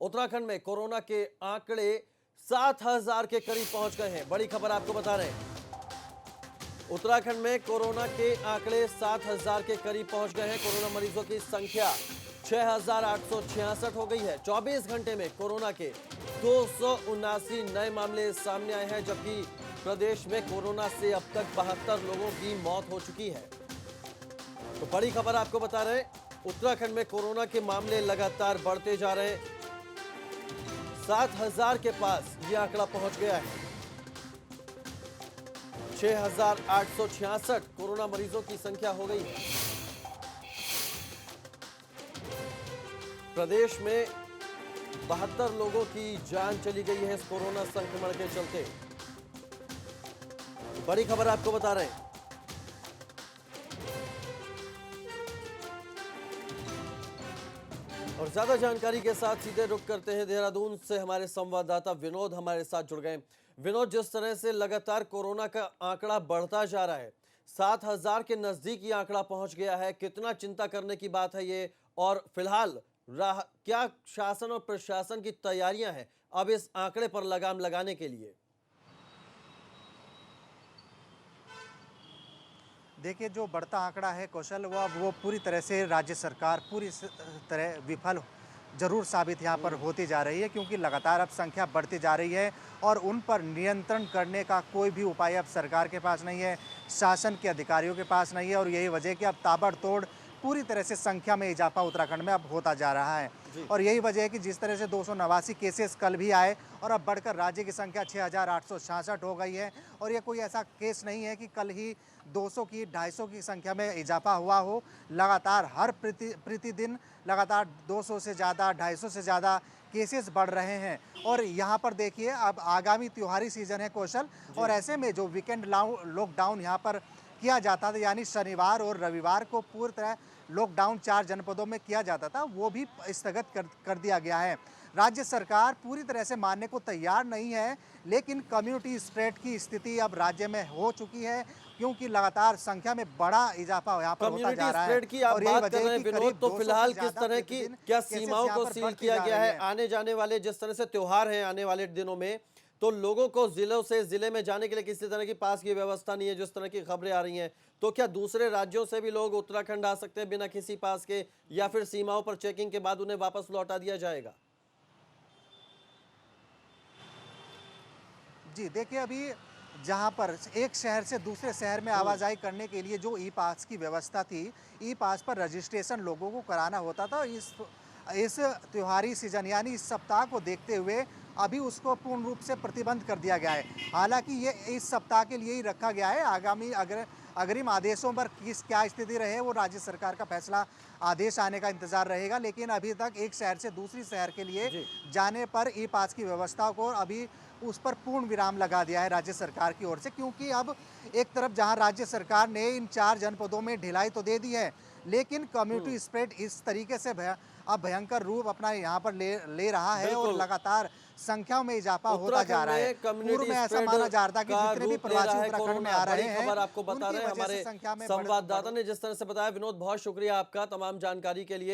उत्तराखंड में कोरोना के आंकड़े 7,000 के करीब पहुंच गए हैं। बड़ी खबर आपको बता रहे हैं, उत्तराखंड में कोरोना के आंकड़े 7,000 के करीब पहुंच गए हैं। कोरोना मरीजों की संख्या 6,866 हो गई है। 24 घंटे में कोरोना के 279 नए मामले सामने आए हैं, जबकि प्रदेश में कोरोना से अब तक 72 लोगों की मौत हो चुकी है। तो बड़ी खबर आपको बता रहे हैं, उत्तराखंड में कोरोना के मामले लगातार बढ़ते जा रहे हैं। 7,000 के पास यह आंकड़ा पहुंच गया है। 6,866 कोरोना मरीजों की संख्या हो गई है। प्रदेश में 72 लोगों की जान चली गई है इस कोरोना संक्रमण के चलते। बड़ी खबर आपको बता रहे हैं। और ज्यादा जानकारी के साथ सीधे रुक करते हैं देहरादून से। हमारे संवाददाता विनोद हमारे साथ जुड़ गए। विनोद, जिस तरह से लगातार कोरोना का आंकड़ा बढ़ता जा रहा है, 7,000 के नजदीक ये आंकड़ा पहुंच गया है, कितना चिंता करने की बात है ये? और फिलहाल क्या शासन और प्रशासन की तैयारियां हैं अब इस आंकड़े पर लगाम लगाने के लिए? देखिए, जो बढ़ता आंकड़ा है कौशल, वो पूरी तरह से राज्य सरकार पूरी तरह विफल जरूर साबित यहाँ पर होती जा रही है, क्योंकि लगातार अब संख्या बढ़ती जा रही है और उन पर नियंत्रण करने का कोई भी उपाय अब सरकार के पास नहीं है, शासन के अधिकारियों के पास नहीं है। और यही वजह है कि अब ताबड़तोड़ पूरी तरह से संख्या में इजाफा उत्तराखंड में अब होता जा रहा है। और यही वजह है कि जिस तरह से 289 केसेस कल भी आए और अब बढ़कर राज्य की संख्या 6,866 हो गई है। और ये कोई ऐसा केस नहीं है कि कल ही 200 की 250 की संख्या में इजाफा हुआ हो। लगातार हर प्रतिदिन लगातार 200 से ज़्यादा, 250 से ज़्यादा केसेस बढ़ रहे हैं। और यहाँ पर देखिए, अब आगामी त्योहारी सीजन है कौशल, और ऐसे में जो वीकेंड लॉकडाउन यहाँ पर किया जाता था, यानी शनिवार और रविवार को पूरी तरह लॉकडाउन 4 जनपदों में किया जाता था, वो भी स्थगित कर दिया गया है। राज्य सरकार पूरी तरह से मानने को तैयार नहीं है, लेकिन कम्युनिटी स्प्रेड की स्थिति अब राज्य में हो चुकी है, क्योंकि लगातार संख्या में बड़ा इजाफा यहाँ पर होता जा रहा है। की आप बात कर रहे हैं विनोद, तो फिलहाल किस तरह की क्या सीमाओं को सील किया गया है? आने जाने वाले जिस तरह से त्योहार है आने वाले दिनों में, तो लोगों को जिलों से जिले में जाने के लिए किसी तरह की पास की व्यवस्था नहीं है, जिस तरह की खबरें आ रही हैं। तो क्या दूसरे राज्यों से भी लोग उत्तराखंड आ सकते हैं बिना किसी पास के, या फिर सीमाओं पर चेकिंग के बाद उन्हें वापस लौटा दिया जाएगा? जी देखिए, अभी जहाँ पर एक शहर से दूसरे शहर में आवाजाही करने के लिए जो ई पास की व्यवस्था थी, ई पास पर रजिस्ट्रेशन लोगों को कराना होता था। इस त्योहारी सीजन यानी इस सप्ताह को देखते हुए अभी उसको पूर्ण रूप से प्रतिबंध कर दिया गया है। हालांकि ये इस सप्ताह के लिए ही रखा गया है। आगामी अग्रिम आदेशों पर क्या स्थिति रहे, वो राज्य सरकार का फैसला, आदेश आने का इंतजार रहेगा। लेकिन अभी तक एक शहर से दूसरी शहर के लिए जाने पर ई पास की व्यवस्था को अभी उस पर पूर्ण विराम लगा दिया है राज्य सरकार की ओर से, क्योंकि अब एक तरफ जहां राज्य सरकार ने इन 4 जनपदों में ढिलाई तो दे दी है, लेकिन कम्युनिटी स्प्रेड इस तरीके से अब भयंकर रूप अपना यहाँ पर ले रहा है और लगातार संख्या में इजाफा होता जा रहा है। पूर्व में ऐसा माना जा रहा था कि जितने भी प्रवासी उत्तराखंड में आ रहे हैं, खबर आपको बता रहे हैं हमारे संवाददाता ने जिस तरह से बताया। विनोद, बहुत शुक्रिया आपका तमाम जानकारी के लिए।